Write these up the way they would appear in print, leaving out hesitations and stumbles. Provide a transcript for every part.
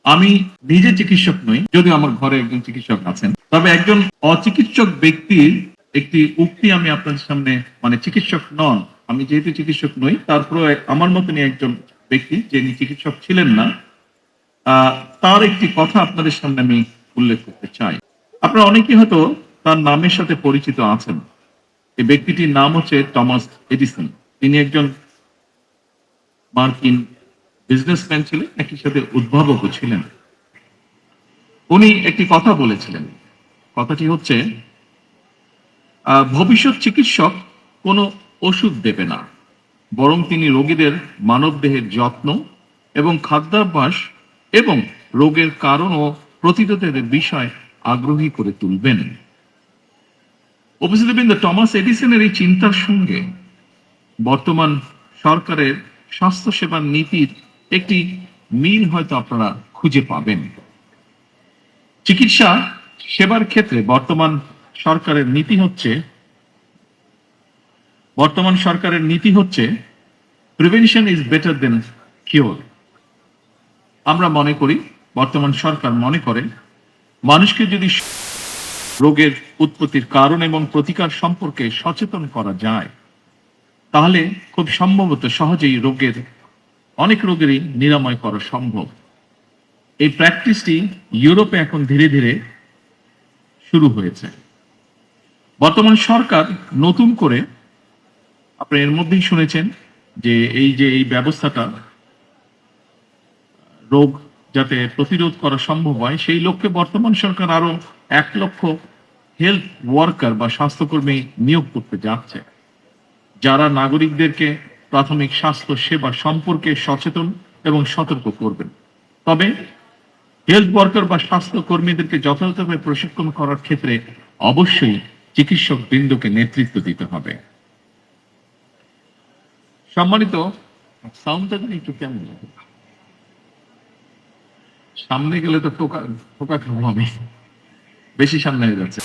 আমি নিজে চিকিৎসক নই, যদিও আমার ঘরে একজন চিকিৎসক আছেন। তবে একজন অচিকিৎসক ব্যক্তির একটি উক্তি আমি আপনাদের সামনে, মানে চিকিৎসক নন, আমি যেহেতু চিকিৎসক নই, তারপরে আমার মতনই একজন ব্যক্তি যিনি চিকিৎসক ছিলেন না, আহ, তার একটি কথা আপনাদের সামনে আমি উল্লেখ করতে চাই। আপনারা অনেকেই হয়তো তার নামের সাথে পরিচিত আছেন। এই ব্যক্তিটির নাম হচ্ছে টমাস এডিসন। তিনি একজন মার্কিন বিজনেসম্যান ছিলেন, একই সাথে উদ্ভাবকও ছিলেন। উনি একটি কথা বলেছিলেন। কথাটি হচ্ছে, ভবিষ্যৎ চিকিৎসক কোনো ওষুধ দেবে না, বরং তিনি রোগীদের মানবদেহের যত্ন এবং খাদ্যাভ্যাস এবং রোগের কারণ ও প্রতিরোধের বিষয় আগ্রহী করে তুলবেন। উপস্থিতবৃন্দ, টমাস এডিসনের এই চিন্তার সঙ্গে বর্তমান সরকারের স্বাস্থ্যসেবার নীতির একটি মিল হয়তো আপনারা খুঁজে পাবেন। চিকিৎসা সেবার ক্ষেত্রে বর্তমান সরকারের নীতি হচ্ছে prevention is better then cure. আমরা মনে করি, বর্তমান সরকার মনে করে, মানুষকে যদি রোগের উৎপত্তির কারণ এবং প্রতিকার সম্পর্কে সচেতন করা যায়, তাহলে খুব সম্ভবত সহজেই অনেক রোগেরই নিরাময় করা সম্ভব। এই প্র্যাকটিসটি ইউরোপে এখন ধীরে ধীরে শুরু হয়েছে। বর্তমান সরকার নতুন করে, আপনি এর মধ্যেই শুনেছেন যে এই ব্যবস্থাটা, রোগ যাতে প্রতিরোধ করা সম্ভব হয়, সেই লক্ষ্যে বর্তমান সরকার আরো 1 লক্ষ হেলথ ওয়ার্কার বা স্বাস্থ্যকর্মী নিয়োগ করতে যাচ্ছে, যারা নাগরিকদেরকে প্রাথমিক স্বাস্থ্য সেবা সম্পর্কে সচেতন এবং সতর্ক করবেন। তবে হেলথ ওয়ার্কার বা স্বাস্থ্য কর্মীদেরকে যথাযথভাবে প্রশিক্ষণ করার ক্ষেত্রে অবশ্যই চিকিৎসক বৃন্দকে নেতৃত্ব দিতে হবে। সম্মানিত, সাউন্ডটা একটু কেমন, সামনে গেলে তো ঠোকা খাবো আমি, বেশি সামনে হয়ে যাচ্ছে।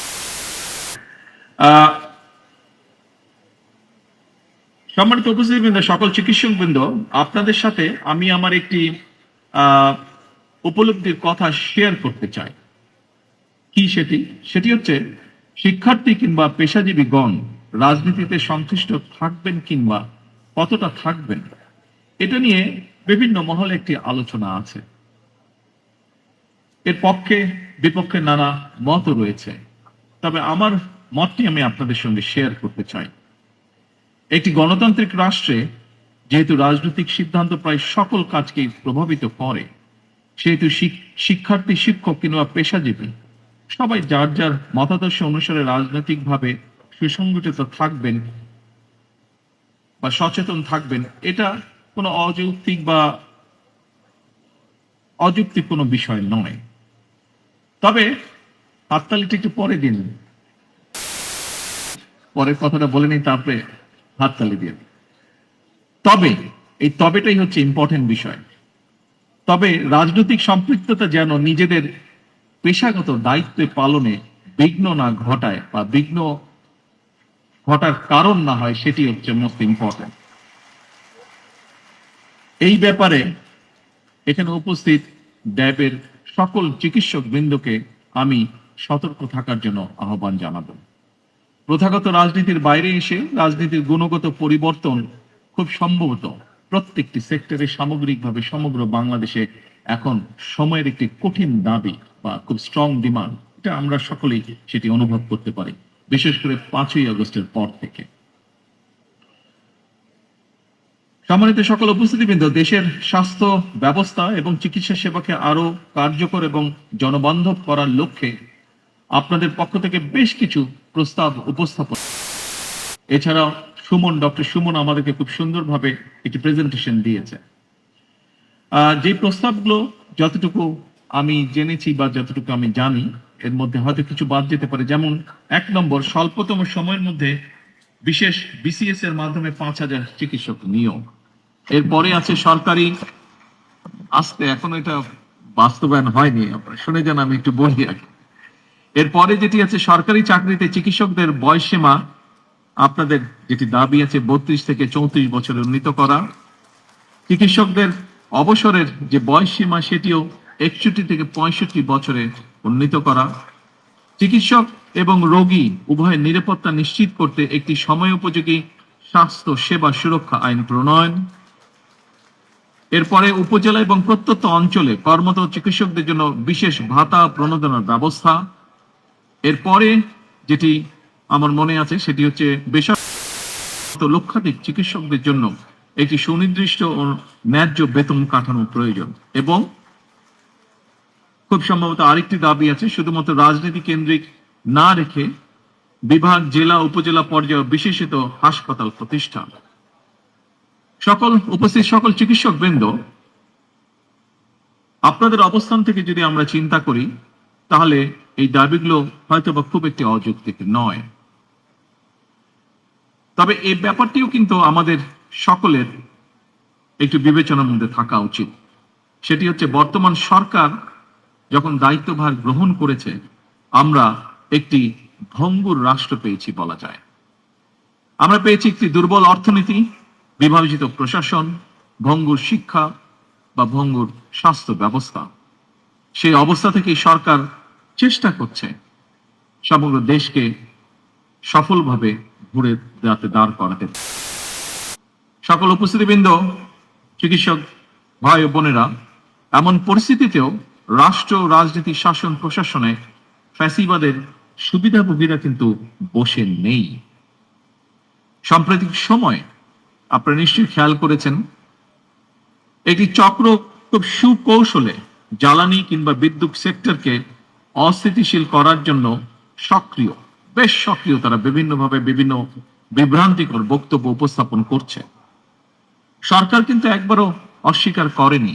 সম্মানিত উপস্থিতিবৃন্দ, সকল চিকিৎসক বৃন্দ, আপনাদের সাথে আমি আমার একটি উপলব্ধির কথা শেয়ার করতে চাই। কি সেটি হচ্ছে, শিক্ষার্থী কিংবা পেশাজীবীগণ রাজনীতিতে সংশ্লিষ্ট থাকবেন কিংবা কতটা থাকবেন, এটা নিয়ে বিভিন্ন মহলে একটি আলোচনা আছে। এর পক্ষে বিপক্ষে নানা মত রয়েছে, তবে আমার মতটি আমি আপনাদের সঙ্গে শেয়ার করতে চাই। একটি গণতান্ত্রিক রাষ্ট্রে যেহেতু রাজনৈতিক সিদ্ধান্ত প্রায় সকল কাজকেই প্রভাবিত করে, সেহেতু শিক্ষার্থী, শিক্ষক কিংবা পেশাজীবী সবাই যার যার মতাদর্শ অনুসারে রাজনৈতিকভাবে সুসংগঠিত থাকবেন বা সচেতন থাকবেন, এটা কোনো অযৌক্তিক কোনো বিষয় নয়। তবে হাততালিটা একটু পরে দিন, পরের কথাটা বলে নিই, তারপরে হাততালি দিয়ে। এই তবেটাই হচ্ছে ইম্পর্টেন্ট বিষয়। তবে রাজনৈতিক সম্পৃক্ততা যেন নিজেদের পেশাগত দায়িত্ব পালনে বিঘ্ন না ঘটায় বা বিঘ্ন ঘটার কারণ না হয়, সেটি হচ্ছে মোস্ট ইম্পর্টেন্ট। এই ব্যাপারে এখানে উপস্থিত ড্যাবের সকল চিকিৎসক বৃন্দকে আমি সতর্ক থাকার জন্য আহ্বান জানাবো। প্রথাগত রাজনীতির বাইরে এসে রাজনীতির গুণগত পরিবর্তন খুব সম্ভবত প্রত্যেকটি সেক্টরে সামগ্রিকভাবে সমগ্র বাংলাদেশে এখন সময়ের একটি কঠিন দাবি বা খুব স্ট্রং ডিমান্ড। এটা আমরা সকলেই সেটি অনুভব করতে পারি, বিশেষ করে 5ই আগস্টের পর থেকে। সম্মানিত সকল উপস্থিতিবৃন্দ, দেশের স্বাস্থ্য ব্যবস্থা এবং চিকিৎসা সেবাকে আরো কার্যকর এবং জনবান্ধব করার লক্ষ্যে আপনাদের পক্ষ থেকে বেশ কিছু প্রস্তাব উপস্থাপন, এছাড়াও ডক্টর সুমন আমাদেরকে খুব সুন্দরভাবে একটি প্রেজেন্টেশন দিয়েছে। যে প্রস্তাবগুলো যতটুকু আমি জেনেছি বা যতটুকু আমি জানি, এর মধ্যে হয়তো কিছু বাদ যেতে পারে। যেমন 1 নম্বর, স্বল্পতম সময়ের মধ্যে বিশেষ বিসিএস এর মাধ্যমে 5,000 চিকিৎসক নিয়োগ। এরপরে আছে সরকারি, এখনো এটা বাস্তবায়ন হয়নি, আপনারা শুনে যান, আমি একটু বলি আর কি। এরপরে যেটি আছে, সরকারি চাকরিতে চিকিৎসকদের বয়সসীমা, আপনাদের যেটি দাবি আছে 32 থেকে 34 বছরে উন্নীত করা। চিকিৎসকদের অবসরের যে বয়সসীমা, সেটিও 61 থেকে 65 বছরে উন্নীত করা, চিকিৎসক এবং রোগী উভয়ের নিরাপত্তা নিশ্চিত করতে একটি সময়োপযোগী স্বাস্থ্য সেবা সুরক্ষা আইন প্রণয়ন, এরপরে উপজেলা এবং প্রত্যন্ত অঞ্চলে কর্মরত চিকিৎসকদের জন্য বিশেষ ভাতা প্রণোদনার ব্যবস্থা, এরপরে যেটি আমার মনে আছে সেটি হচ্ছে বেসরকারি লক্ষাধিক চিকিৎসকদের জন্য একটি সুনির্দিষ্ট ও ন্যায্য বেতন কাঠামো প্রয়োজন, এবং খুব সম্ভবত আরেকটি দাবি আছে শুধুমাত্র রাজনীতি কেন্দ্রিক না রেখে বিভাগ, জেলা, উপজেলা পর্যায়ে বিশেষিত হাসপাতাল প্রতিষ্ঠা। উপস্থিত সকল চিকিৎসক বৃন্দ, আপনাদের অবস্থান থেকে যদি আমরা চিন্তা করি তাহলে এই দাবিগুলো হয়তো বা খুব একটি অযৌক্তিক নয়। তবে এই ব্যাপারটিও কিন্তু আমাদের সকলের একটু বিবেচনার মধ্যে থাকা উচিত। সেটি হচ্ছে বর্তমান সরকার যখন দায়িত্বভার গ্রহণ করেছে, আমরা একটি ভঙ্গুর রাষ্ট্র পেয়েছি বলা যায়। আমরা পেয়েছি একটি দুর্বল অর্থনীতি, বিভাজিত প্রশাসন, ভঙ্গুর শিক্ষা বা ভঙ্গুর স্বাস্থ্য ব্যবস্থা। সেই অবস্থা থেকে সরকার চেষ্টা করছে সমগ্র দেশকে সফলভাবে ঘুরে দাঁড় করাতে। সকল উপস্থিতিবৃন্দ, চিকিৎসক ভাই ও বোনেরা, এমন পরিস্থিতিতেও রাষ্ট্র, রাজনীতি, শাসন, প্রশাসনে ফ্যাসিবাদের সুবিধাভোগীরা কিন্তু বসে নেই। সাম্প্রতিক সময় আপনারা নিশ্চয়ই খেয়াল করেছেন, একটি চক্র খুব সুকৌশলে জ্বালানি কিংবা বিদ্যুৎ সেক্টরকে অস্থিতিশীল করার জন্য সক্রিয়, বেশ সক্রিয়। তারা বিভিন্নভাবে বিভিন্ন বিভ্রান্তিকর বক্তব্য উপস্থাপন করছে। সরকার কিন্তু একবারও অস্বীকার করেনি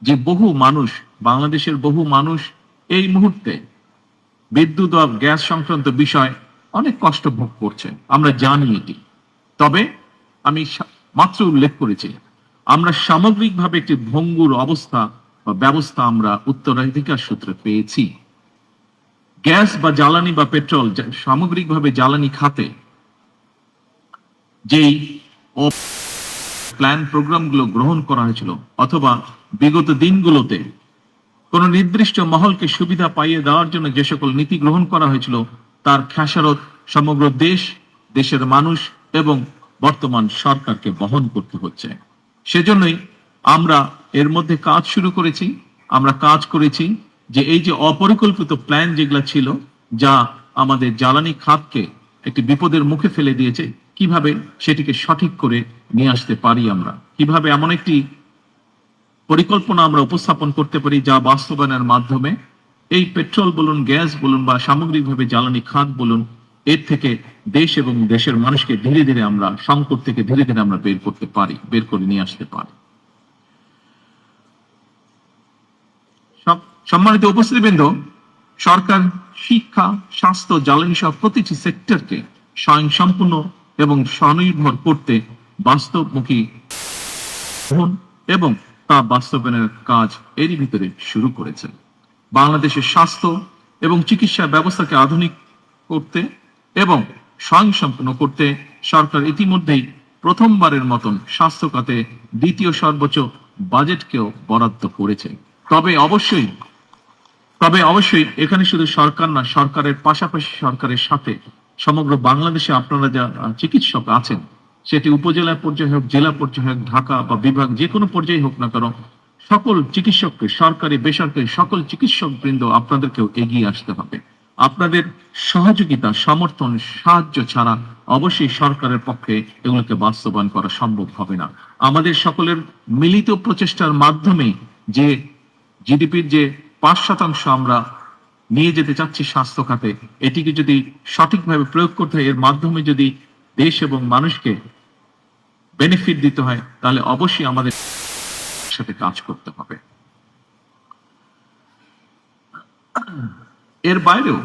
যে বহু মানুষ, বাংলাদেশের বহু মানুষ এই মুহূর্তে বিদ্যুৎ ও গ্যাস সংক্রান্ত বিষয় অনেক কষ্ট ভোগ করছে, আমরা জানি এটি। তবে আমি মাত্র উল্লেখ করেছি, আমরা সামগ্রিকভাবে একটি ভঙ্গুর অবস্থা বা ব্যবস্থা আমরা উত্তরাধিকার সূত্রে পেয়েছি। গ্যাস বা জ্বালানি বা পেট্রোল, সামগ্রিকভাবে জ্বালানি খাতে যেই প্ল্যান প্রোগ্রামগুলো গ্রহণ করা হয়েছিল, অথবা বিগত দিনগুলোতে কোন নির্দিষ্ট মহলকে সুবিধা পাইয়ে দেওয়ার জন্য যে সকল নীতি গ্রহণ করা হয়েছিল, তার খেসারত সমগ্র দেশ, দেশের মানুষ এবং বর্তমান সরকারকে বহন করতে হচ্ছে। সেজন্যই আমরা এর মধ্যে কাজ শুরু করেছি। আমরা কাজ করেছি যে এই যে অপরিকল্পিত প্ল্যান যেগুলো ছিল, যা আমাদের জ্বালানি খাতকে একটি বিপদের মুখে ফেলে দিয়েছে, কিভাবে সেটিকে সঠিক করে নিয়ে আসতে পারি, আমরা কিভাবে এমন একটি পরিকল্পনা আমরা উপস্থাপন করতে পারি যা বাস্তবায়নের মাধ্যমে এই পেট্রোল বলুন, গ্যাস বলুন বা সামগ্রিকভাবে জ্বালানি খাত বলুন, এর থেকে দেশ এবং দেশের মানুষকে ধীরে ধীরে আমরা সংকট থেকে ধীরে ধীরে আমরা বের করতে পারি, বের করে নিয়ে আসতে পারি। সম্মানিত উপস্থিতিবৃন্দ, সরকার শিক্ষা, স্বাস্থ্য, জ্বালানি সহ প্রতিটি সেক্টরকে স্বয়ংসম্পূর্ণ এবং স্বনির্ভর করতে বাস্তবমুখী এবং তা বাস্তবায়নের কাজ এরই ভিতরে শুরু করেছে। বাংলাদেশের স্বাস্থ্য এবং চিকিৎসা ব্যবস্থাকে আধুনিক করতে এবং স্বয়ংসম্পূর্ণ করতে সরকার ইতিমধ্যেই প্রথমবারের মতন স্বাস্থ্য খাতে দ্বিতীয় সর্বোচ্চ বাজেটকেও বরাদ্দ করেছে। তবে অবশ্যই এখানে শুধু সরকার না, সরকারের পাশাপাশি সরকারের সাথে সমগ্র বাংলাদেশে আপনারা যা চিকিৎসক আছেন, সেটি উপজেলা পর্যায়ে হোক, জেলা পর্যায়ে হোক, ঢাকা বা বিভাগ যে কোনো পর্যায়ে হোক না কেন, সকল চিকিৎসককে, সরকারি বেসরকারি সকল চিকিৎসক বৃন্দ আপনাদেরকেও এগিয়ে আসতে হবে। আপনাদের সহযোগিতা, সমর্থন, সাহায্য ছাড়া অবশ্যই সরকারের পক্ষে এগুলোকে বাস্তবায়ন করা সম্ভব হবে না। আমাদের সকলের মিলিত প্রচেষ্টার মাধ্যমে যে জিডিপির যে 5% আমরা নিয়ে যেতে চাচ্ছি স্বাস্থ্য খাতে, এটিকে যদি সঠিকভাবে প্রয়োগ করতে হয়, এর মাধ্যমে যদি দেশ এবং মানুষকে বেনিফিট দিতে হয়, তাহলে অবশ্যই আমাদের সাথে কাজ করতে হবে। এর বাইরেও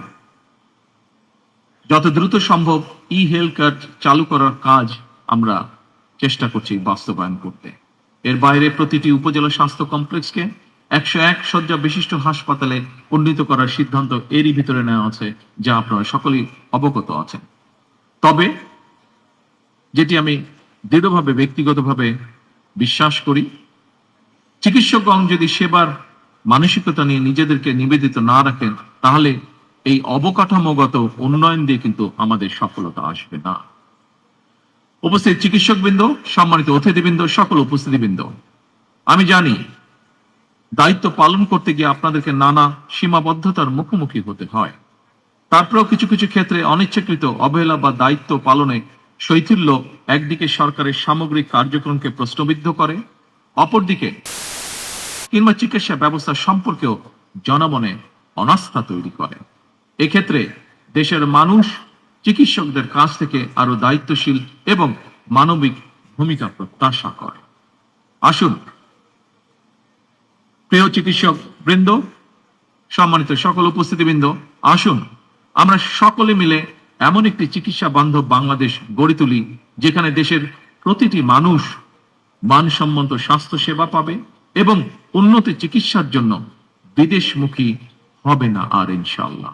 যত দ্রুত সম্ভব হেলথ কার্ড চালু করার কাজ আমরা চেষ্টা করছি বাস্তবায়ন করতে। এর বাইরে প্রতিটি উপজেলা স্বাস্থ্য কমপ্লেক্সকে 101 শয্যা বিশিষ্ট হাসপাতালে উন্নীত করার সিদ্ধান্ত এরই ভিতরে নেওয়া আছে, যা আপনারা সকলেই অবগত আছেন। তবে যেটি আমি দৃঢ়ভাবে ব্যক্তিগতভাবে বিশ্বাস করি, চিকিৎসকগণ যদি সেবার মানসিকতা নিয়ে নিজেদেরকে নিবেদিত না রাখেন, তাহলে এই অবকাঠামোগত উন্নয়ন দিয়ে কিন্তু আমাদের সফলতা আসবে না। উপস্থিত চিকিৎসকবৃন্দ, সম্মানিত অতিথিবৃন্দ, সকল উপস্থিতিবৃন্দ, আমি জানি দায়িত্ব পালন করতে গিয়ে আপনাদেরকে নানা সীমাবদ্ধতার মুখোমুখি হতে হয়। তারপরেও কিছু কিছু ক্ষেত্রে অনিচ্ছাকৃত অবহেলা বা দায়িত্ব পালনে শৈথিল্য একদিকে সরকারের সামগ্রিক কার্যক্রমকে প্রশ্নবিদ্ধ করে, অপরদিকে কিংবা চিকিৎসা ব্যবস্থা সম্পর্কেও জনমনে অনাস্থা তৈরি করে। এক্ষেত্রে দেশের মানুষ চিকিৎসকদের কাছ থেকে আরো দায়িত্বশীল এবং মানবিক ভূমিকা প্রত্যাশা করে। আসুন প্রিয় চিকিৎসক বৃন্দ, সম্মানিত সকল উপস্থিতিবৃন্দ, আসুন আমরা সকলে মিলে এমন একটি চিকিৎসা বান্ধব বাংলাদেশ গড়ে তুলি, যেখানে দেশের প্রতিটি মানুষ মানসম্মত স্বাস্থ্য সেবা পাবে এবং উন্নত চিকিৎসার জন্য বিদেশমুখী হবে না আর, ইনশাআল্লাহ।